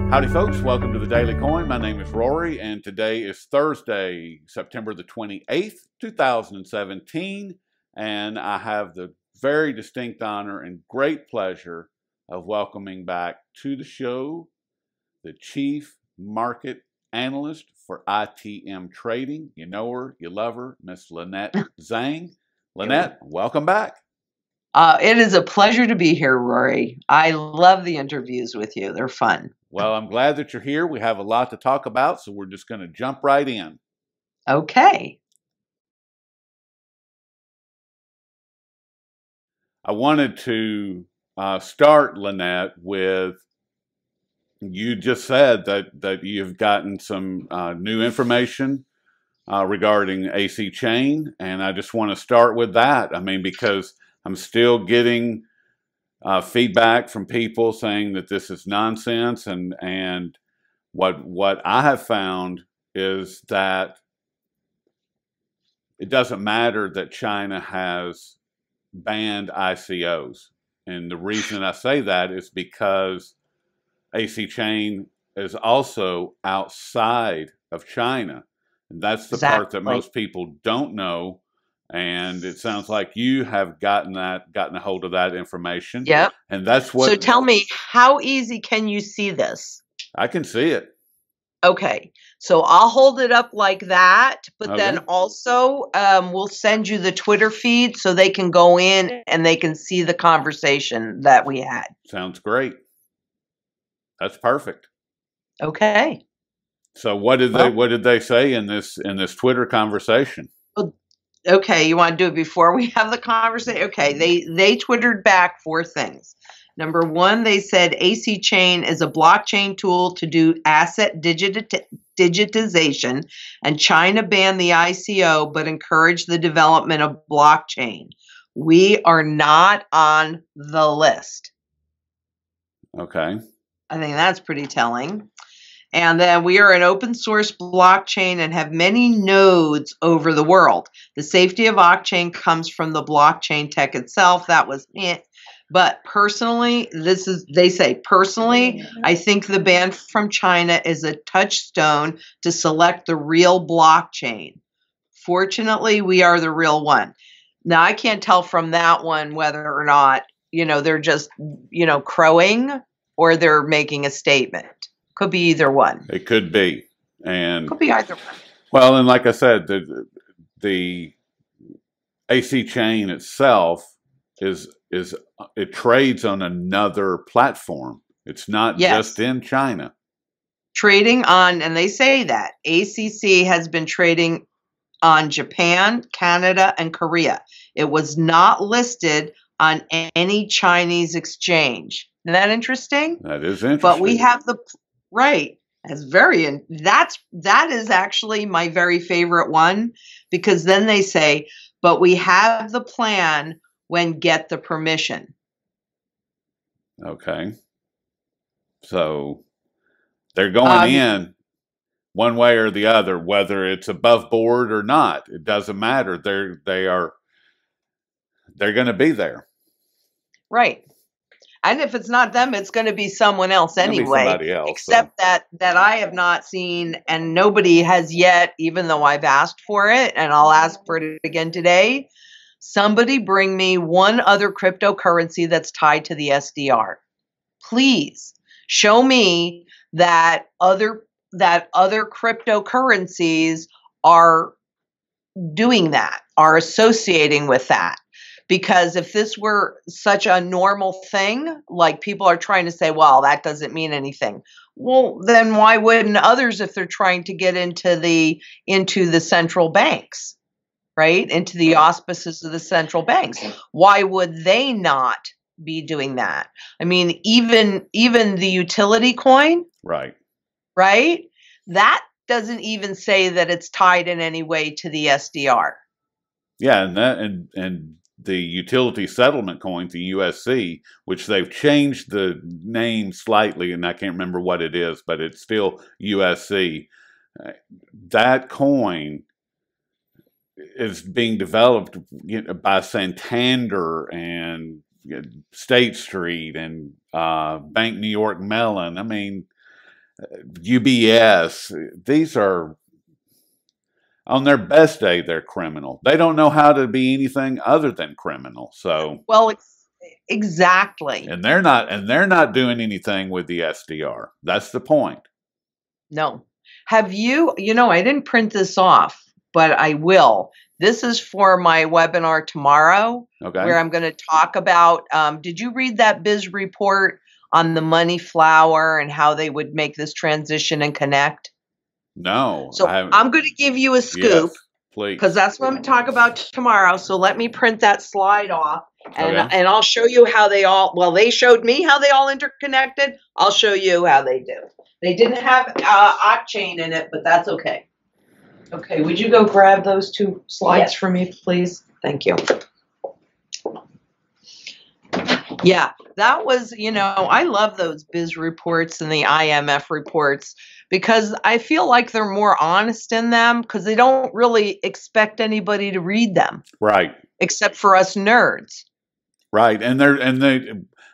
Howdy folks, welcome to the Daily Coin. My name is Rory and today is Thursday, September the 28th, 2017, and I have the very distinct honor and great pleasure of welcoming back to the show the Chief Market Analyst for ITM Trading. You know her, you love her, Miss Lynette Zang. Lynette, welcome back. It is a pleasure to be here, Rory. I love the interviews with you. They're fun. Well, I'm glad that you're here. We have a lot to talk about, so we're just going to jump right in. Okay. I wanted to start, Lynette, with you just said that you've gotten some new information regarding AC Chain, and I just want to start with that. I mean, because I'm still getting feedback from people saying that this is nonsense, and what I have found is that it doesn't matter that China has banned ICOs, and the reason I say that is because AC Chain is also outside of China, and that's the part that most people don't know. And it sounds like you have gotten a hold of that information. Yep. And that's what. So tell me, how easy can you see this? I can see it. Okay. So I'll hold it up like that, but Okay. then also we'll send you the Twitter feed so they can go in and they can see the conversation that we had. Sounds great. That's perfect. Okay. So what did they say in this Twitter conversation? Okay, you want to do it before we have the conversation? Okay, they twittered back 4 things. Number 1, they said AC Chain is a blockchain tool to do asset digitization, and China banned the ICO but encouraged the development of blockchain. We are not on the list. Okay. I think that's pretty telling. And then we are an open source blockchain and have many nodes over the world. The safety of blockchain comes from the blockchain tech itself. That was it. But personally, they say, I think the ban from China is a touchstone to select the real blockchain. Fortunately, we are the real one. Now, I can't tell from that one whether or not, they're just, crowing or they're making a statement. Could be either one. It could be. And could be either one. Well, and like I said, the AC Chain itself it trades on another platform. It's not just in China. Trading on, and they say that ACC has been trading on Japan, Canada, and Korea. It was not listed on any Chinese exchange. Isn't that interesting? That is interesting. But we have right. That is actually my very favorite one, because then they say, but we have the plan when get the permission. Okay. So they're going in one way or the other, whether it's above board or not. It doesn't matter. They're going to be there. Right. And if it's not them, it's going to be someone else anyway. Somebody else, except that I have not seen, and nobody has yet, even though I've asked for it, and I'll ask for it again today. Somebody bring me one other cryptocurrency that's tied to the SDR. Please show me that other cryptocurrencies are doing that, are associating with that. Because if this were such a normal thing, like people are trying to say, well, that doesn't mean anything. Well, then why wouldn't others, if they're trying to get into the central banks, right? Into the auspices of the central banks, why would they not be doing that? I mean, even the utility coin, right? That doesn't even say that it's tied in any way to the SDR. Yeah, and the utility settlement coin, the USC, which they've changed the name slightly, and I can't remember what it is, but it's still USC. That coin is being developed by Santander and State Street and Bank New York Mellon. I mean, UBS, these are, on their best day, they're criminal. They don't know how to be anything other than criminal. So, well, exactly. and they're not doing anything with the SDR. That's the point. No. Have you, I didn't print this off, but I will. This is for my webinar tomorrow, where I'm going to talk about, did you read that biz report on the money flower and how they would make this transition and connect? No. So I'm going to give you a scoop, please, because that's what I'm going to talk about tomorrow. So let me print that slide off, and I'll show you how they showed me how they all interconnected. I'll show you how they do. They didn't have Octane in it, but that's okay. Okay, would you go grab those 2 slides for me, please? Thank you. Yeah, that was, I love those biz reports and the IMF reports, because I feel like they're more honest in them, because they don't really expect anybody to read them. Right. Except for us nerds. Right.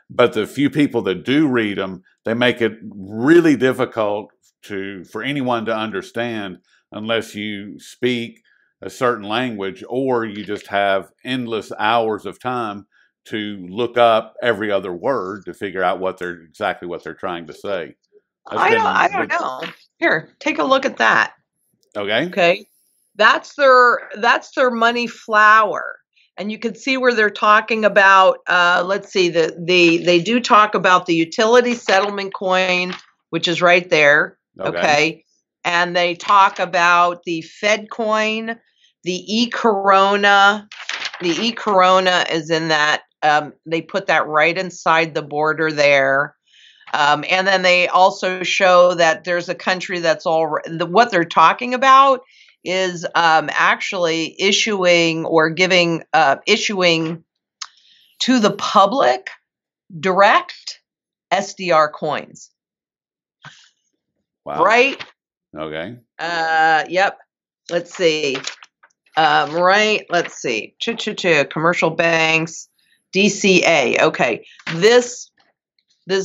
But the few people that do read them, they make it really difficult for anyone to understand unless you speak a certain language, or you just have endless hours of time to look up every other word to figure out exactly what they're trying to say. I don't know. Here, take a look at that. Okay. Okay. That's their money flower. And you can see where they're talking about, let's see, they do talk about the utility settlement coin, which is right there. Okay. And they talk about the Fed coin, the e-Corona. The e-Corona is in that, they put that right inside the border there. And then they also show that there's a country that's what they're talking about is actually issuing to the public direct SDR coins. Wow. Right? Okay. Yep. Let's see. Right. Let's see. Commercial banks, DCA. Okay. This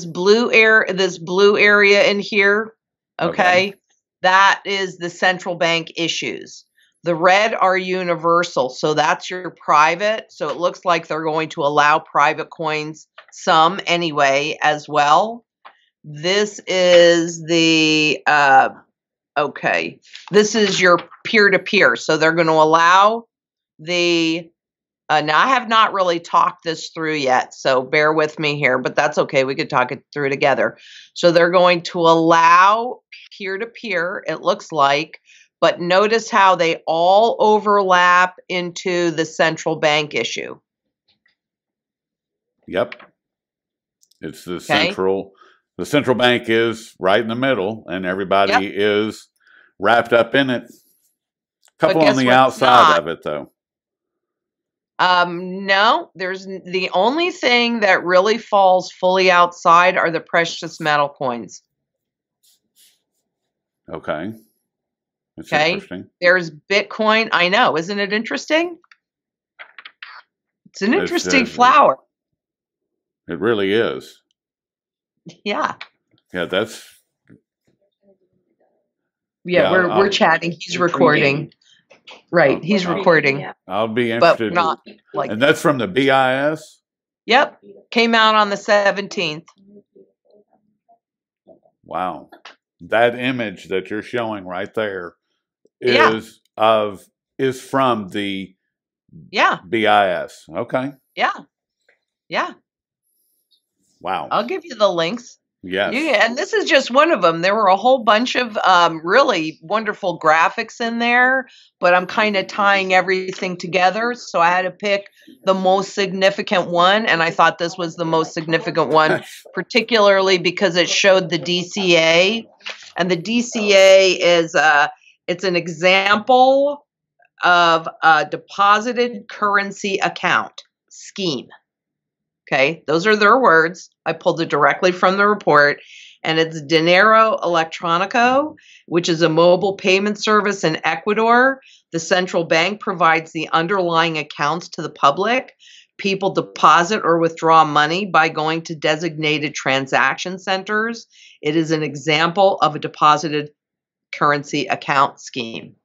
blue area in here. Okay. That is the central bank issues. The red are universal. So that's your private. So it looks like they're going to allow private coins, some anyway, as well. This is the, this is your peer-to-peer. So they're going to allow now I have not really talked this through yet, so bear with me here, but that's okay. We could talk it through together. So they're going to allow peer-to-peer, it looks like, but notice how they all overlap into the central bank issue. Yep. It's the central bank is right in the middle, and everybody is wrapped up in it. A couple on the outside of it, though. No, there's the only thing that really falls fully outside are the precious metal coins. Okay. That's interesting. There's Bitcoin. I know. Isn't it interesting? It's an interesting flower. It really is. Yeah. Yeah, that's. Yeah, we're chatting. He's recording. Right, he's recording. I'll be interested. But not and that's from the BIS? Yep, came out on the 17th. Wow. That image that you're showing right there is from the BIS. Okay. Yeah. Yeah. Wow. I'll give you the links. Yes. Yeah, and this is just one of them. There were a whole bunch of really wonderful graphics in there, but I'm kind of tying everything together. So I had to pick the most significant one, and I thought this was the most significant one, particularly because it showed the DCA. And the DCA is it's an example of a deposited currency account scheme. Okay, those are their words. I pulled it directly from the report. and it's Dinero Electronico, which is a mobile payment service in Ecuador. The central bank provides the underlying accounts to the public. People deposit or withdraw money by going to designated transaction centers. It is an example of a deposited currency account scheme,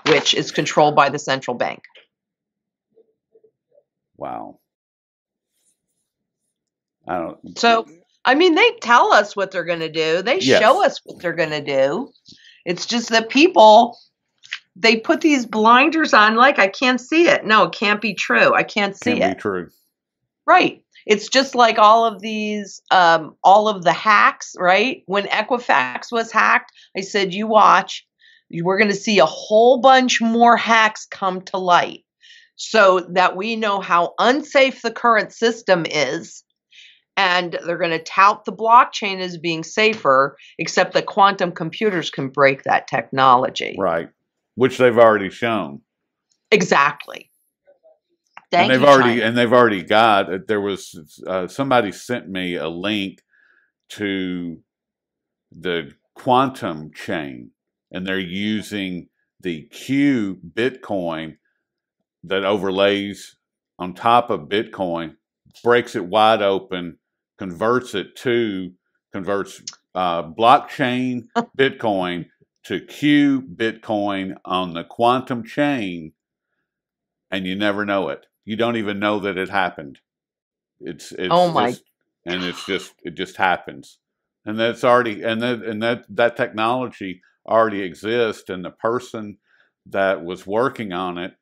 which is controlled by the central bank. Wow. So, I mean, they tell us what they're going to do. They show us what they're going to do. It's just that people, they put these blinders on like, I can't see it. No, it can't be true. I can't see it. Can't be true. Right. It's just like all of these, all of the hacks, right? When Equifax was hacked, I said, you watch, we're going to see a whole bunch more hacks come to light so that we know how unsafe the current system is. And they're going to tout the blockchain as being safer, except that quantum computers can break that technology. Right. Which they've already shown. Exactly. And they've already got, there was, somebody sent me a link to the quantum chain, and they're using the Q Bitcoin that overlays on top of Bitcoin, breaks it wide open, converts blockchain Bitcoin to Q Bitcoin on the quantum chain, and you never know it. You don't even know that it happened. It just happens, and that's already that technology already exists, and the person that was working on it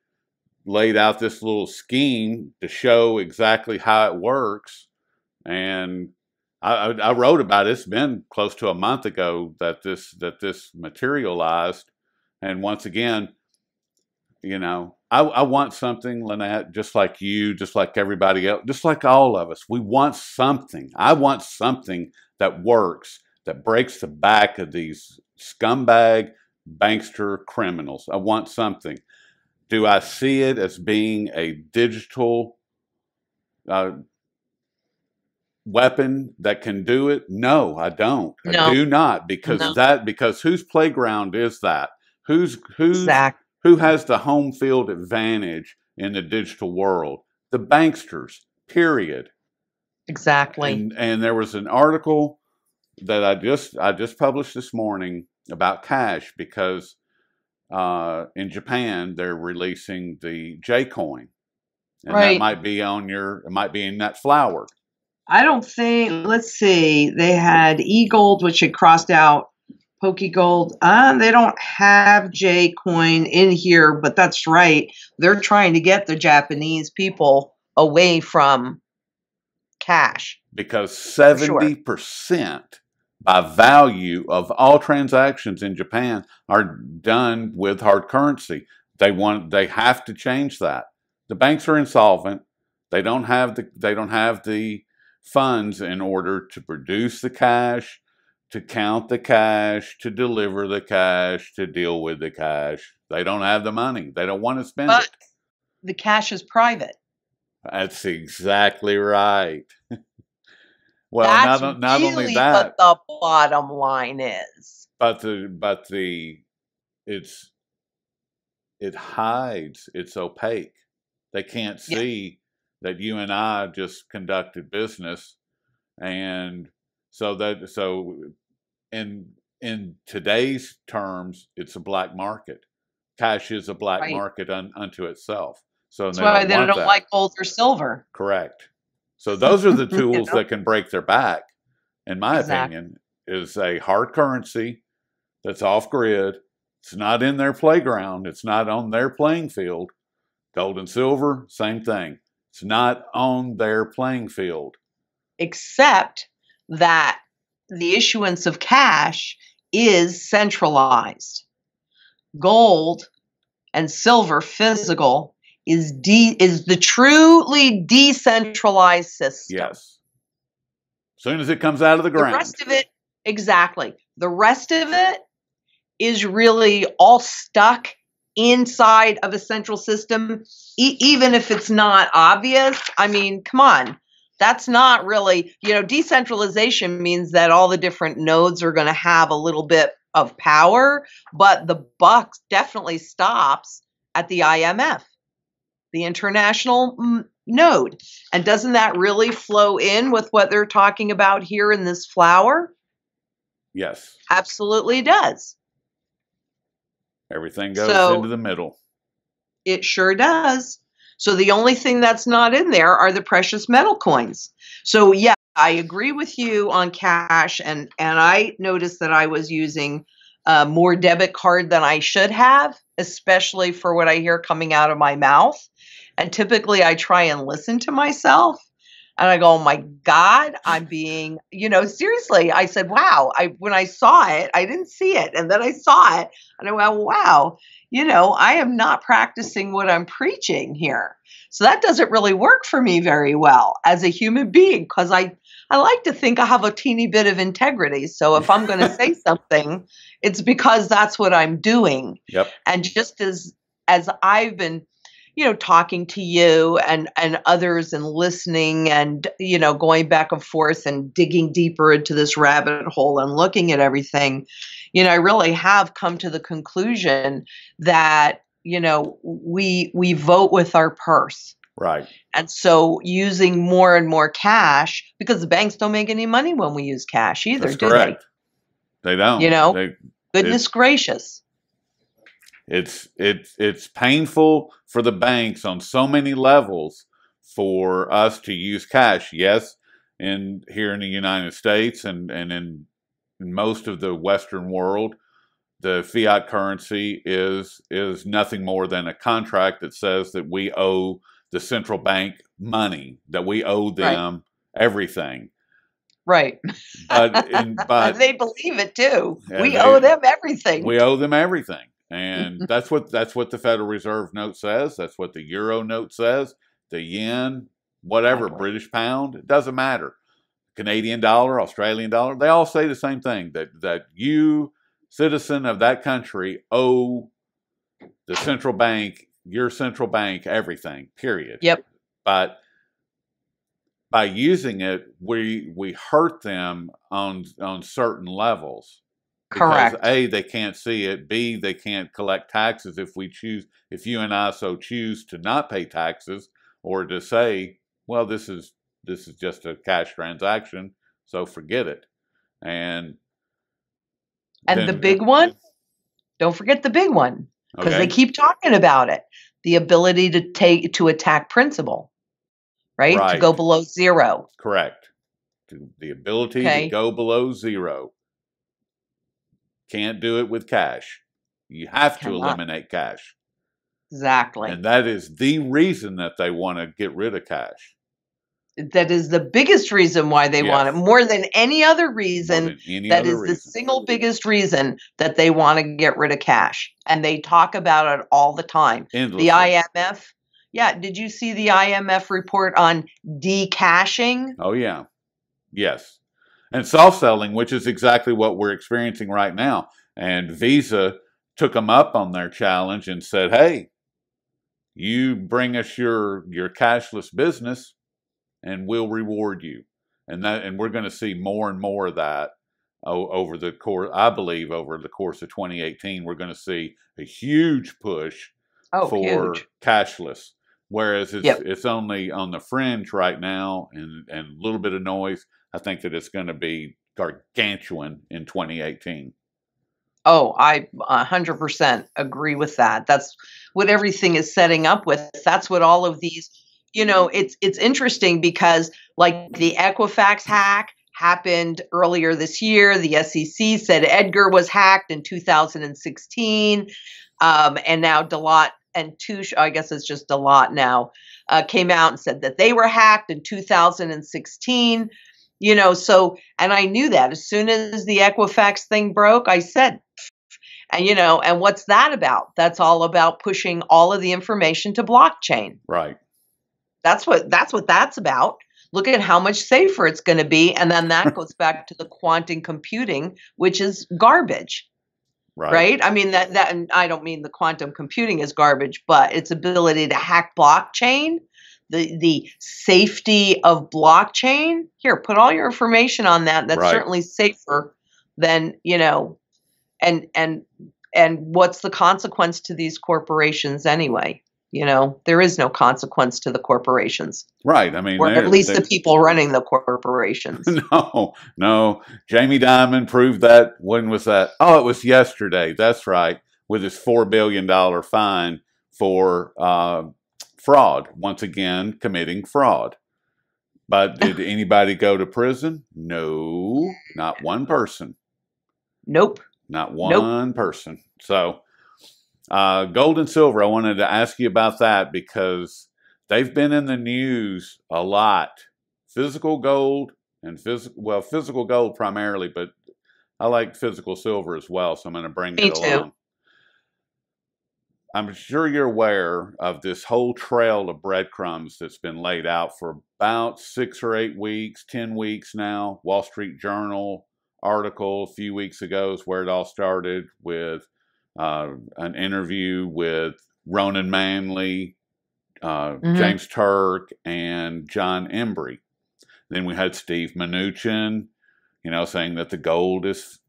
laid out this little scheme to show exactly how it works. And I wrote about it. It's been close to a month ago that this materialized. And once again, you know, I want something, Lynette, just like you, just like everybody else, just like all of us. We want something. I want something that works, that breaks the back of these scumbag bankster criminals. I want something. Do I see it as being a digital weapon that can do it? No, I don't. No. I do not, because whose playground is that? Who has the home field advantage in the digital world? The banksters. Period. Exactly. And there was an article that I just published this morning about cash, because in Japan they're releasing the J coin, and that might be it might be in that flower. I don't think, let's see, they had E-Gold, which had crossed out PokeGold. They don't have J coin in here, but that's right. They're trying to get the Japanese people away from cash. Because 70% by value of all transactions in Japan are done with hard currency. They have to change that. The banks are insolvent. They don't have the funds in order to produce the cash, to count the cash, to deliver the cash, to deal with the cash. They don't have the money. They don't want to spend it. The cash is private. That's exactly right. Well, that's not really only that, what the bottom line is. But it hides. It's opaque. They can't see that you and I just conducted business, and so in today's terms, it's a black market. Cash is a black market unto itself. So that's why they don't like gold or silver. Correct. So those are the tools that can break their back, in my opinion, is a hard currency that's off grid. It's not in their playground. It's not on their playing field. Gold and silver, same thing. It's not on their playing field. Except that the issuance of cash is centralized. Gold and silver, physical, is the truly decentralized system. Yes. As soon as it comes out of the ground. The rest of it, exactly. The rest of it is really all stuck inside of a central system, even if it's not obvious. I mean, come on. That's not really, decentralization means that all the different nodes are going to have a little bit of power, but the buck definitely stops at the IMF, the international node. And doesn't that really flow in with what they're talking about here in this flower? Yes. Absolutely does. Everything goes into the middle. It sure does. So the only thing that's not in there are the precious metal coins. So yeah, I agree with you on cash, and I noticed that I was using more debit card than I should have, especially for what I hear coming out of my mouth. And typically I try and listen to myself. And I go, oh my God, I'm being, seriously. I said, wow. When I saw it, I didn't see it. And then I saw it and I went, wow, I am not practicing what I'm preaching here. So that doesn't really work for me very well as a human being, because I like to think I have a teeny bit of integrity. So if I'm going to say something, it's because that's what I'm doing. Yep. And just as I've been talking to you and others and listening and, going back and forth and digging deeper into this rabbit hole and looking at everything, I really have come to the conclusion that, we vote with our purse. Right. And so using more and more cash, because the banks don't make any money when we use cash either, That's do correct. They don't. Goodness gracious. It's painful for the banks on so many levels for us to use cash. Yes, here in the United States and in most of the Western world, the fiat currency is nothing more than a contract that says that we owe the central bank money, that we owe them everything. Right. But and they believe it too. We owe them everything. We owe them everything. And that's what the Federal Reserve note says. That's what the Euro note says. The yen, whatever, British pound, it doesn't matter. Canadian dollar, Australian dollar, they all say the same thing, that you, citizen of that country, owe the central bank, your central bank, everything, period. Yep. But by using it, we hurt them on certain levels. Because correct. A, they can't see it. B, they can't collect taxes if you and I so choose to not pay taxes, or to say, well, this is just a cash transaction, so forget it. And the big one, don't forget the big one, because they keep talking about it. The ability to attack principal, right? To go below zero. Correct. The ability to go below zero. Can't do it with cash. You have to eliminate cash. Exactly. And that is the reason that they want to get rid of cash. That is the biggest reason why they want it, more than any other reason. The single biggest reason that they want to get rid of cash. And they talk about it all the time. Endlessly. The IMF. Yeah. Did you see the IMF report on decashing? Oh, yeah. Yes. And soft selling, which is exactly what we're experiencing right now. And Visa took them up on their challenge and said, hey, you bring us your cashless business and we'll reward you. And we're going to see more and more of that over the course, I believe, over the course of 2018. We're going to see a huge push for cashless. Whereas it's only on the fringe right now and a little bit of noise. I think that it's going to be gargantuan in 2018. Oh, I 100% agree with that. That's what everything is setting up with. That's what all of these, it's interesting because like the Equifax hack happened earlier this year. The SEC said Edgar was hacked in 2016. And now Deloitte and Touche, I guess it's just Deloitte now, came out and said that they were hacked in 2016. And I knew that as soon as the Equifax thing broke, I said, and what's that about? That's all about pushing all of the information to blockchain. Right. That's what that's about. Look at how much safer it's going to be. And then that goes back to the quantum computing, which is garbage. Right. I mean, that, and I don't mean the quantum computing is garbage, but its ability to hack blockchain, the safety of blockchain. Here, put all your information on that. That's Right. certainly safer than, and what's the consequence to these corporations anyway? There is no consequence to the corporations. Right. I mean, Or at least the people running the corporations. No. Jamie Dimon proved that. When was that? Oh, it was yesterday. That's right. With his $4 billion fine for fraud. Once again, committing fraud. But did anybody go to prison? No, not one person. Nope. Not one person. So, gold and silver, I wanted to ask you about that because they've been in the news a lot. Physical gold and physical gold primarily, but I like physical silver as well, so I'm going to bring it along. I'm sure you're aware of this whole trail of breadcrumbs that's been laid out for about 6 or 8 weeks, 10 weeks now. Wall Street Journal article a few weeks ago is where it all started with an interview with Ronan Manley, James Turk, and John Embry. Then we had Steve Mnuchin, saying that the gold is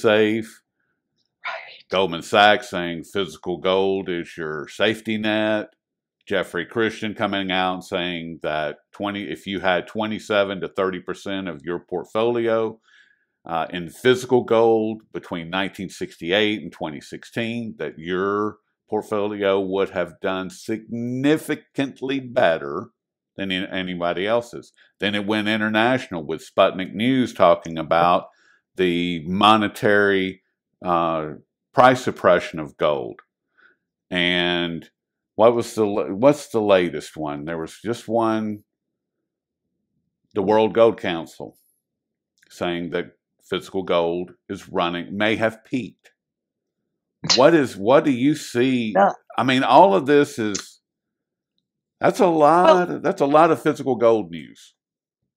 safe. Right. Goldman Sachs saying physical gold is your safety net. Jeffrey Christian coming out and saying that if you had 27 to 30% of your portfolio in physical gold between 1968 and 2016, that your portfolio would have done significantly better than anybody else's. Then it went international with Sputnik News talking about the monetary price suppression of gold. And what's the latest one? There was just one, the World Gold Council, saying that physical gold may have peaked. What do you see? Yeah. I mean, all of this that's a lot of physical gold news.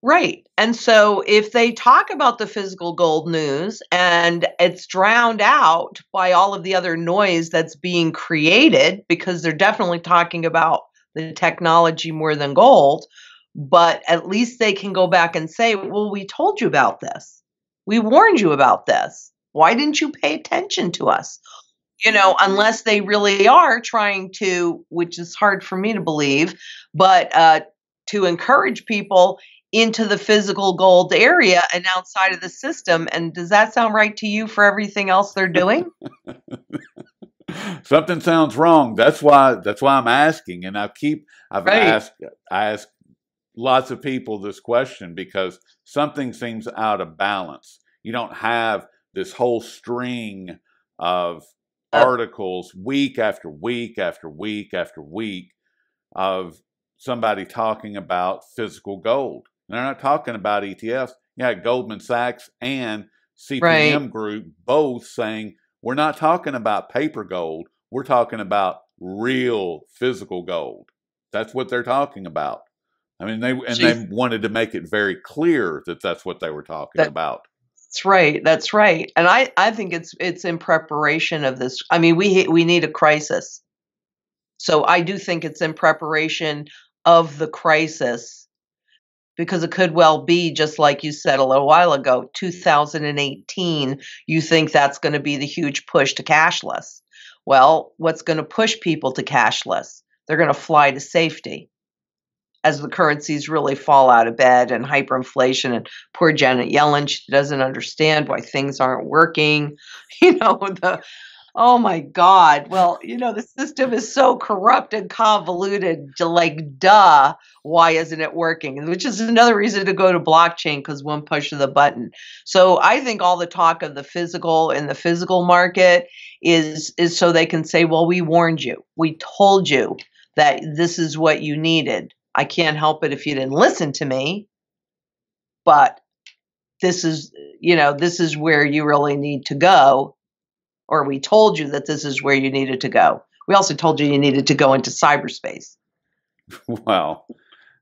Right. And so if they talk about the physical gold news and it's drowned out by all of the other noise that's being created, because they're definitely talking about the technology more than gold, but at least they can go back and say, well, we told you about this. We warned you about this. Why didn't you pay attention to us? Unless they really are trying to, which is hard for me to believe, but to encourage people into the physical gold area and outside of the system. And does that sound right to you for everything else they're doing? Something sounds wrong. That's why I'm asking. And I've asked lots of people this question because something seems out of balance. You don't have this whole string of articles week after week after week after week of somebody talking about physical gold. They're not talking about ETFs. Yeah, Goldman Sachs and CME Group both saying we're not talking about paper gold. We're talking about real physical gold. That's what they're talking about. I mean, they wanted to make it very clear that that's what they were talking about. That's right. And I think it's in preparation of this. I mean, we need a crisis. So I do think it's in preparation of the crisis, because it could well be, just like you said a little while ago, 2018, you think that's going to be the huge push to cashless. Well, what's going to push people to cashless? They're going to fly to safety as the currencies really fall out of bed, and hyperinflation, and poor Janet Yellen, she doesn't understand why things aren't working. Oh my God. Well, the system is so corrupt and convoluted, duh, why isn't it working? Which is another reason to go to blockchain, because one push of the button. So I think all the talk of the physical and the physical market is so they can say, well, we warned you. We told you that this is what you needed. I can't help it if you didn't listen to me, but this is where you really need to go. Or we told you that this is where you needed to go. We also told you needed to go into cyberspace. Well,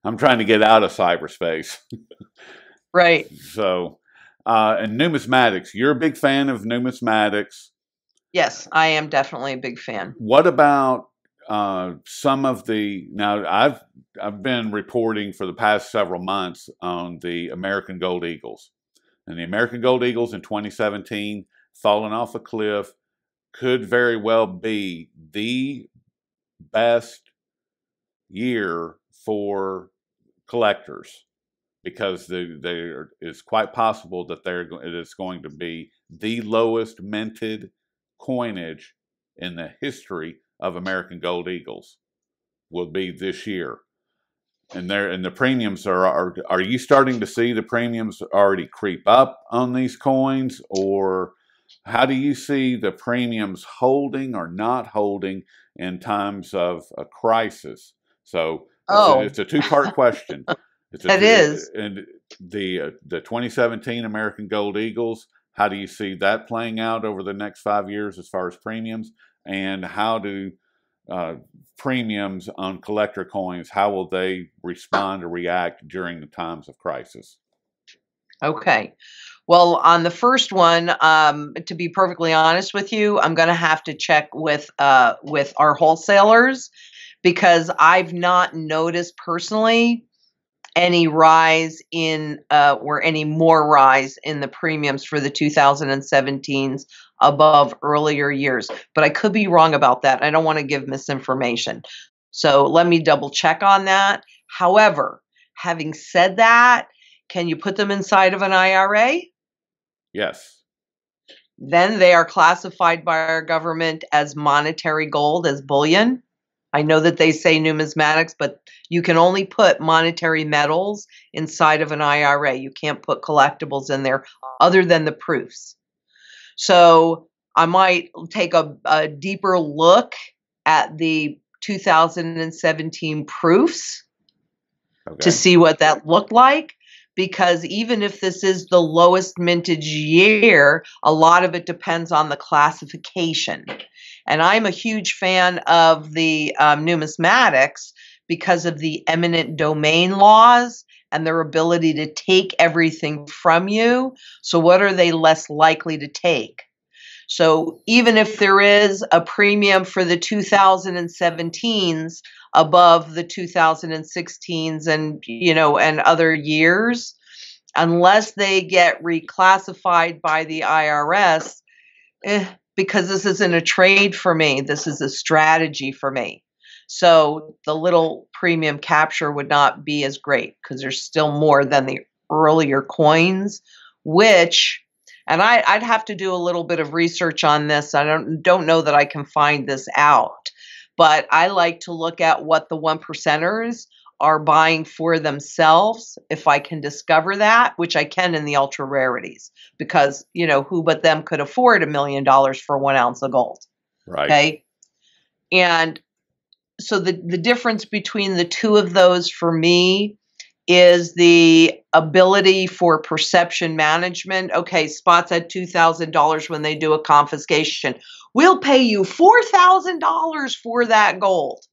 I'm trying to get out of cyberspace. Right. So, and numismatics, you're a big fan of numismatics. Yes, I am definitely a big fan. What about some of the now I've been reporting for the past several months on the American Gold Eagles, and the American Gold Eagles in 2017 falling off a cliff could very well be the best year for collectors, because it's quite possible that it is going to be the lowest minted coinage in the history of American Gold Eagles will be this year. And the premiums are you starting to see the premiums already creep up on these coins, or how do you see the premiums holding or not holding in times of a crisis? So it's a two-part question. It is. And the 2017 American Gold Eagles, how do you see that playing out over the next 5 years as far as premiums? And how do premiums on collector coins, how will they respond or react during the times of crisis? Okay. Well, on the first one, to be perfectly honest with you, I'm going to have to check with our wholesalers, because I've not noticed personally any rise in or any more rise in the premiums for the 2017s above earlier years. But I could be wrong about that. I don't want to give misinformation. So let me double check on that. However, having said that, can you put them inside of an IRA? Yes. Then they are classified by our government as monetary gold, as bullion. I know that they say numismatics, but you can only put monetary metals inside of an IRA. You can't put collectibles in there other than the proofs. So I might take a deeper look at the 2017 proofs to see what that looked like, because even if this is the lowest mintage year, a lot of it depends on the classification. And I'm a huge fan of the numismatics because of the eminent domain laws and their ability to take everything from you. So what are they less likely to take? So even if there is a premium for the 2017s above the 2016s and other years, unless they get reclassified by the IRS, because this isn't a trade for me, this is a strategy for me. So the little premium capture would not be as great, because there's still more than the earlier coins, which, and I'd have to do a little bit of research on this. I don't know that I can find this out, but I like to look at what the 1%ers are buying for themselves, if I can discover that, which I can in the ultra rarities, because who but them could afford $1 million for 1 ounce of gold, right? Okay, and so the difference between the two of those for me is the ability for perception management. Okay, spots at $2,000 when they do a confiscation. We'll pay you $4,000 for that gold.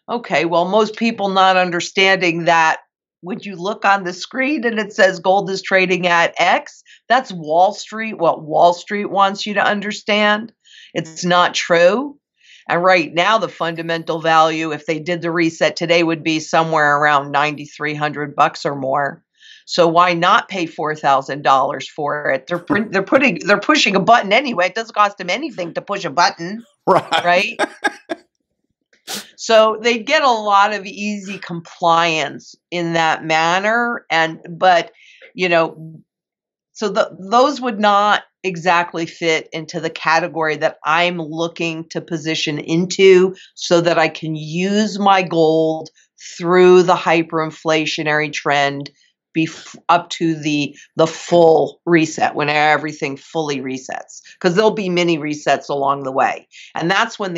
Okay, well, most people not understanding that, would you look on the screen and it says gold is trading at X? That's Wall Street, what Wall Street wants you to understand. It's not true. And right now, the fundamental value, if they did the reset today, would be somewhere around $9,300 or more. So why not pay $4,000 for it? They're pushing a button anyway. It doesn't cost them anything to push a button, right? So they get a lot of easy compliance in that manner, so those would not exactly fit into the category that I'm looking to position into, so that I can use my gold through the hyperinflationary trend up to the full reset, when everything fully resets, because there'll be mini resets along the way, and that's when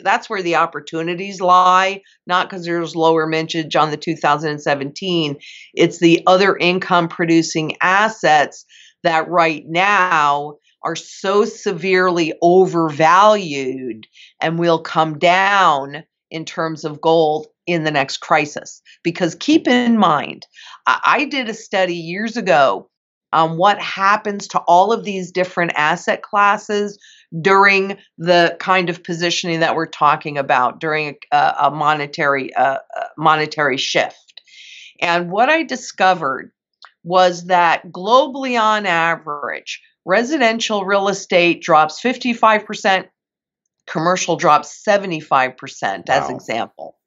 that's where the opportunities lie. Not because there's lower mintage on the 2017, it's the other income producing assets that right now are so severely overvalued and will come down in terms of gold in the next crisis. Because keep in mind, I did a study years ago on what happens to all of these different asset classes during the kind of positioning that we're talking about during a monetary shift. And what I discovered was that globally on average, residential real estate drops 55%, commercial drops 75% as Wow. example.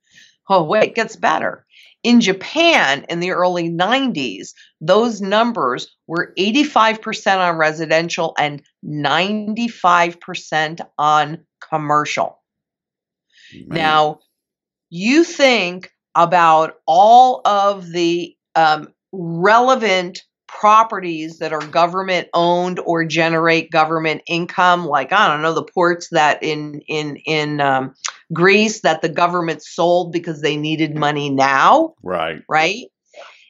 Oh, wait, it gets better. In Japan in the early 90s, those numbers were 85% on residential and 95% on commercial. Man. Now, you think about all of the relevant properties that are government owned or generate government income, like, I don't know, the ports that in Greece that the government sold because they needed money now, Right. right?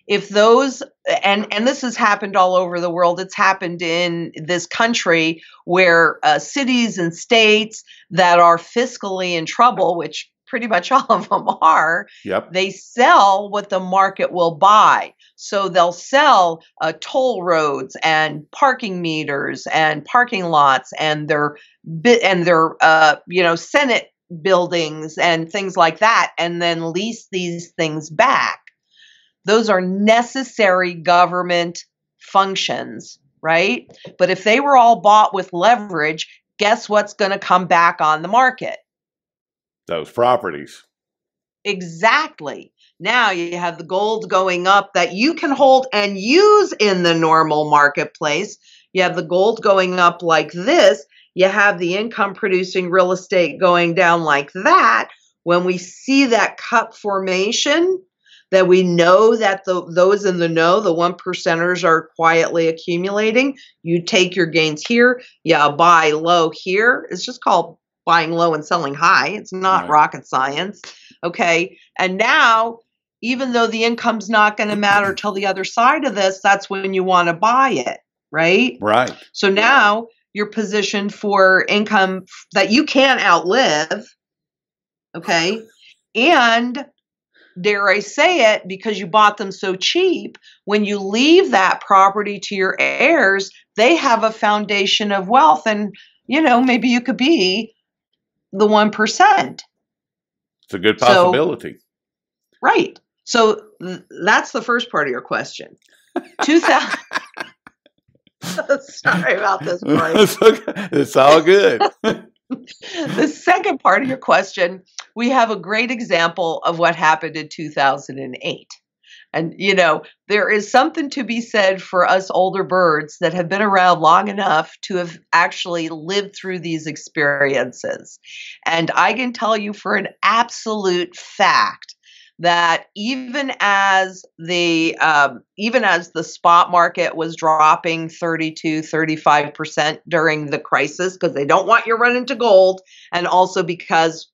If those, and this has happened all over the world, it's happened in this country where cities and states that are fiscally in trouble, which pretty much all of them are, Yep. they sell what the market will buy. So they'll sell toll roads and parking meters and parking lots and their Senate buildings and things like that, and then lease these things back. Those are necessary government functions, right? But if they were all bought with leverage, guess what's going to come back on the market? Those properties. Exactly. Now you have the gold going up that you can hold and use in the normal marketplace. You have the gold going up like this. You have the income producing real estate going down like that. When we see that cup formation, that we know that those in the know, the 1%ers are quietly accumulating, you take your gains here, you buy low here. It's just called buying low and selling high. It's not rocket science. Okay. And now, even though the income's not going to matter till the other side of this, that's when you want to buy it, right? Right. So now you're positioned for income that you can't outlive. Okay. And dare I say it, because you bought them so cheap, when you leave that property to your heirs, they have a foundation of wealth. And, maybe you could be the 1%. It's a good possibility. Right. So that's the first part of your question. 2000. Sorry about this, Brian. It's all good. The second part of your question, we have a great example of what happened in 2008. And, there is something to be said for us older birds that have been around long enough to have actually lived through these experiences. And I can tell you for an absolute fact that even as the spot market was dropping 32, 35% during the crisis, because they don't want you running to gold, and also because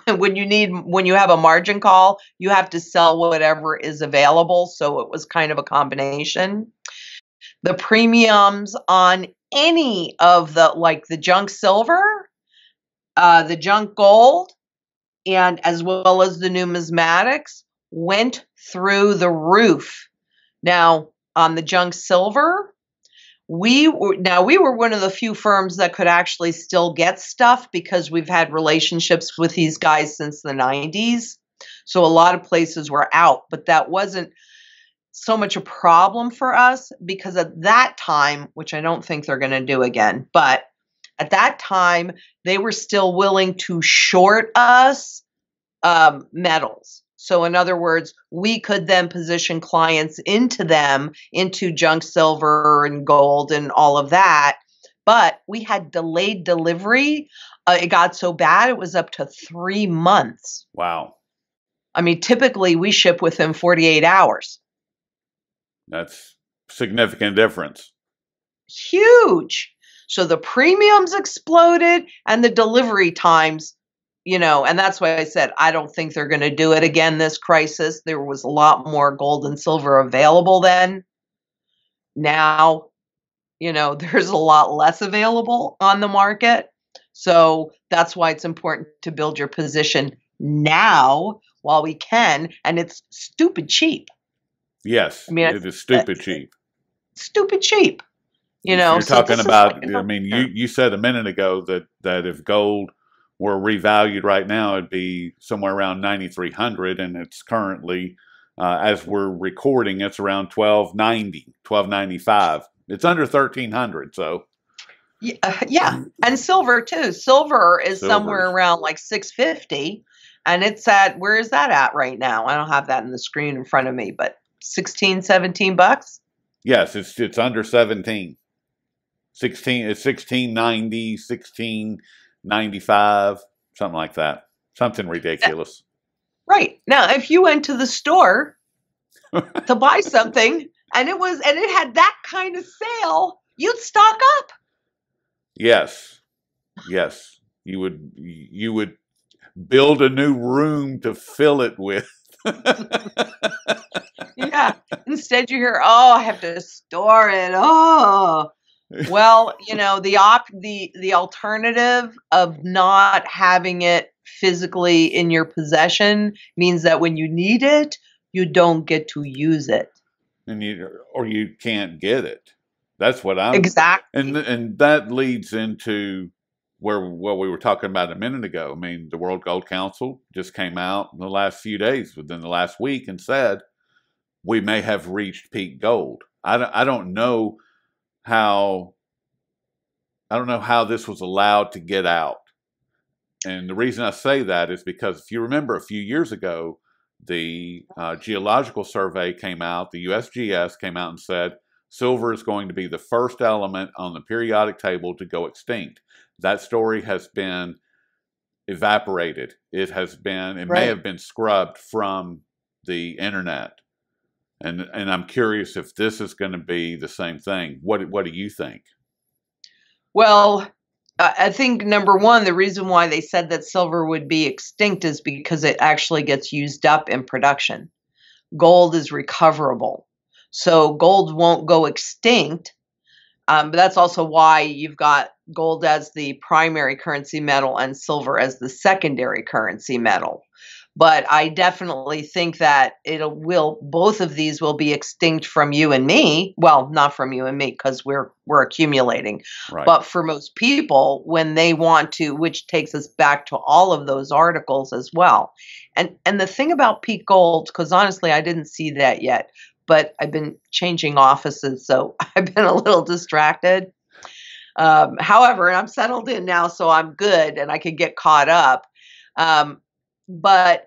when you have a margin call, you have to sell whatever is available. So it was kind of a combination. The premiums on any of the junk silver, the junk gold, and as well as the numismatics went through the roof. Now, on the junk silver, we were one of the few firms that could actually still get stuff because we've had relationships with these guys since the 90s. So a lot of places were out, but that wasn't so much a problem for us because at that time, which I don't think they're going to do again, but at that time, they were still willing to short us metals. So in other words, we could then position clients into junk silver and gold and all of that. But we had delayed delivery. It got so bad, it was up to 3 months. Wow. I mean, typically we ship within 48 hours. That's significant difference. Huge. So the premiums exploded and the delivery times, and that's why I said, I don't think they're going to do it again this crisis. There was a lot more gold and silver available then. Now, there's a lot less available on the market. So that's why it's important to build your position now while we can. And it's stupid cheap. Yes, I mean, it is stupid cheap. Stupid cheap. You're So talking this is like about, a I mean, no-brainer. you said a minute ago that if gold were revalued right now, it'd be somewhere around 9,300, and it's currently, as we're recording, it's around 1290, 1295. It's under 1,300, so Yeah, and silver too. Silver is somewhere silver's, around like 650, and it's at, where is that at right now? I don't have that in the screen in front of me, but 16, $17. yes, it's under 17. 16, it's 1690, 1695, something like that. Something Yeah, ridiculous. right. Now, if you went to the store to buy something and it had that kind of sale, you'd stock up. Yes. Yes. You would build a new room to fill it with. Yeah. Instead you hear, "Oh, I have to store it." Oh. Well, the alternative of not having it physically in your possession means that when you need it, you don't get to use it. And you can't get it. That's what I'm Exactly. and that leads into where what we were talking about a minute ago. I mean, the World Gold Council just came out in the last few days, within the last week, and said we may have reached peak gold. I don't know how this was allowed to get out. And the reason I say that is because if you remember a few years ago, the geological survey came out, the USGS came out and said silver is going to be the first element on the periodic table to go extinct. That story has been evaporated. It may Right. have been scrubbed from the internet. And I'm curious if this is going to be the same thing. What do you think? Well, I think number one, the reason why they said that silver would be extinct is because it actually gets used up in production. Gold is recoverable. So gold won't go extinct. But that's also why you've got gold as the primary currency metal and silver as the secondary currency metal. But I definitely think that both of these will be extinct from you and me. Well, not from you and me because we're accumulating. Right. But for most people, when they want to, which takes us back to all of those articles as well. And the thing about peak gold, because honestly, I didn't see that yet, but I've been changing offices, so I've been a little distracted. However, and I'm settled in now, so I'm good and I can get caught up. But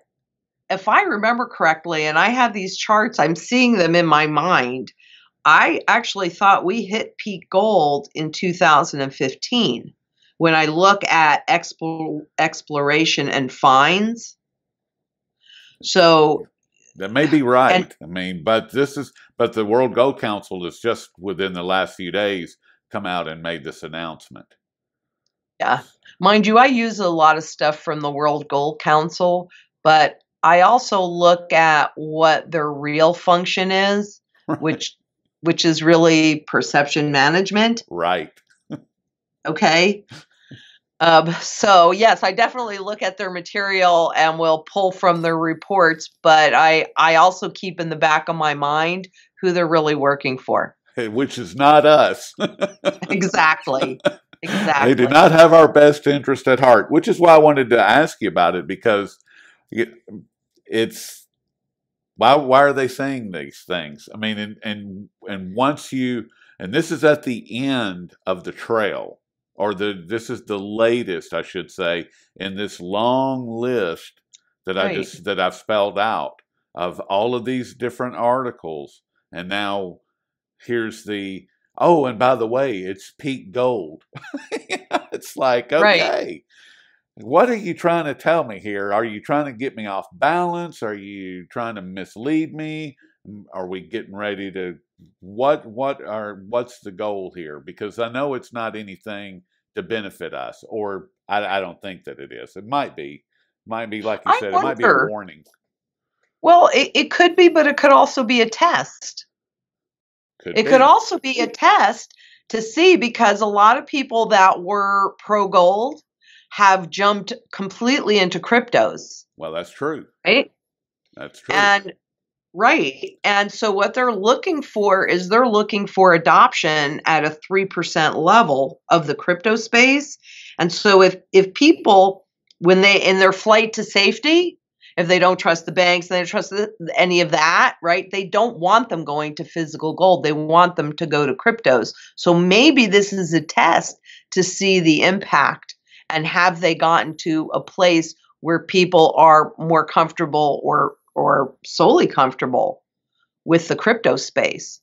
if I remember correctly, and I have these charts, I'm seeing them in my mind. I actually thought we hit peak gold in 2015 when I look at exploration and finds. So, That may be and right. I mean, but the World Gold Council has just within the last few days come out and made this announcement. yeah, mind you, I use a lot of stuff from the World Gold Council, but I also look at what their real function is, which which is really perception management. Right. Okay. So yes, I definitely look at their material and will pull from their reports, but I also keep in the back of my mind who they're really working for. Which is not us. Exactly. They do Exactly. not have our best interest at heart, which is why I wanted to ask you about it, because it's why are they saying these things? I mean, and once you, and this is at the end of the trail, or this is the latest, I should say, in this long list Right. that I've spelled out of all of these different articles, and now here's the, oh, and by the way, it's peak gold. It's like, Right. okay, what are you trying to tell me here? Are you trying to get me off balance? Are you trying to mislead me? Are we getting ready to what's the goal here? Because I know it's not anything to benefit us, or I don't think that it is. It might be. Might be like you I said, it might be a wonder. warning. Well, it could be, but it could also be a test. Could It could be. also be a test to see, because a lot of people that were pro gold have jumped completely into cryptos, Well, that's true. right? That's true. And Right. And so what they're looking for is they're looking for adoption at a 3% level of the crypto space. And so if people, when they in their flight to safety, if they don't trust the banks, they don't trust any of that, right? They don't want them going to physical gold. They want them to go to cryptos. So maybe this is a test to see the impact, and have they gotten to a place where people are more comfortable or solely comfortable with the crypto space.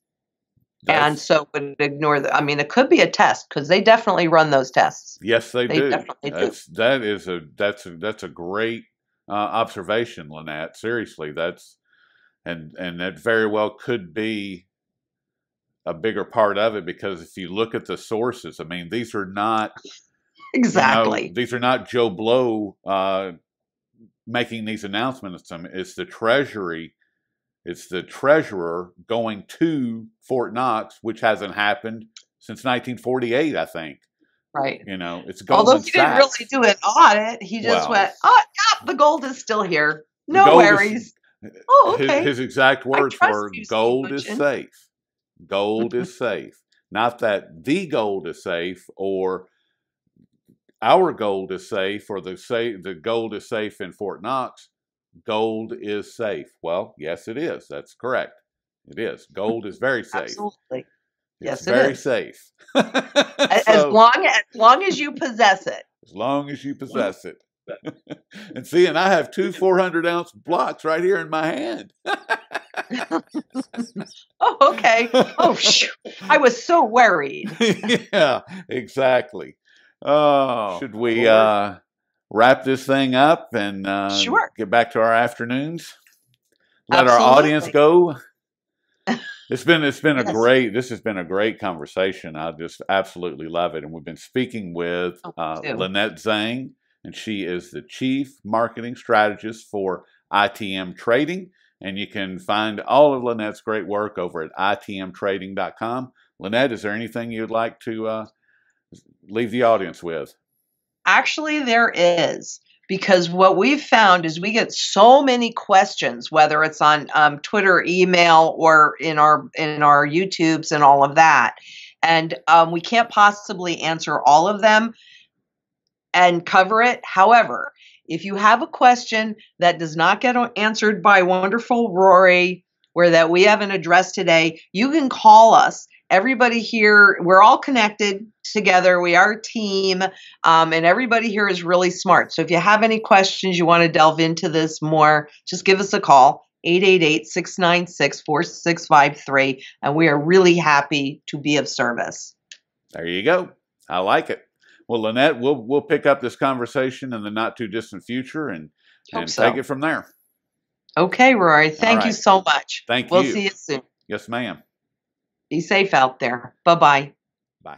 And so would ignore I mean, it could be a test, because they definitely run those tests. Yes, they do. Definitely do. That's a great observation, Lynette. Seriously, and that very well could be a bigger part of it, because if you look at the sources, I mean, these are not exactly. These are not Joe Blow making these announcements. It's the Treasury. It's the treasurer going to Fort Knox, which hasn't happened since 1948, I think. Right. It's Goldman Although he didn't really do an audit, he just went, "Oh, yeah, the gold is still here. No worries." Oh, okay. His exact words were, "Gold is safe. Gold is safe." Not that the gold is safe, or our gold is safe, or the gold is safe in Fort Knox. Gold is safe. Well, yes, it is. That's correct. It is. Gold is very safe. Absolutely. Yes, it's very safe. As long as you possess it. As long as you possess it. And I have two 400-ounce blocks right here in my hand. Oh, okay. Oh, shoot. I was so worried. Yeah, exactly. Oh, should we wrap this thing up and sure. get back to our afternoons? Let our audience go. This has been a great conversation. I just absolutely love it. And we've been speaking with Lynette Zang, and she is the Chief Marketing Strategist for ITM Trading. And you can find all of Lynette's great work over at itmtrading.com. Lynette, is there anything you'd like to leave the audience with? Actually, there is. Because what we've found is we get so many questions, whether it's on Twitter, email, or in our YouTubes and all of that. And we can't possibly answer all of them and cover it. However, if you have a question that does not get answered by wonderful Rory, or that we haven't addressed today, you can call us. Everybody here, we're all connected together. We are a team, and everybody here is really smart. So if you have any questions, you want to delve into this more, just give us a call, 888-696-4653, and we are really happy to be of service. There you go. I like it. Well, Lynette, we'll pick up this conversation in the not too distant future and take it from there. Okay, Rory. Thank you so much. Thank you. We'll see you soon. Yes, ma'am. Be safe out there. Bye-bye. Bye.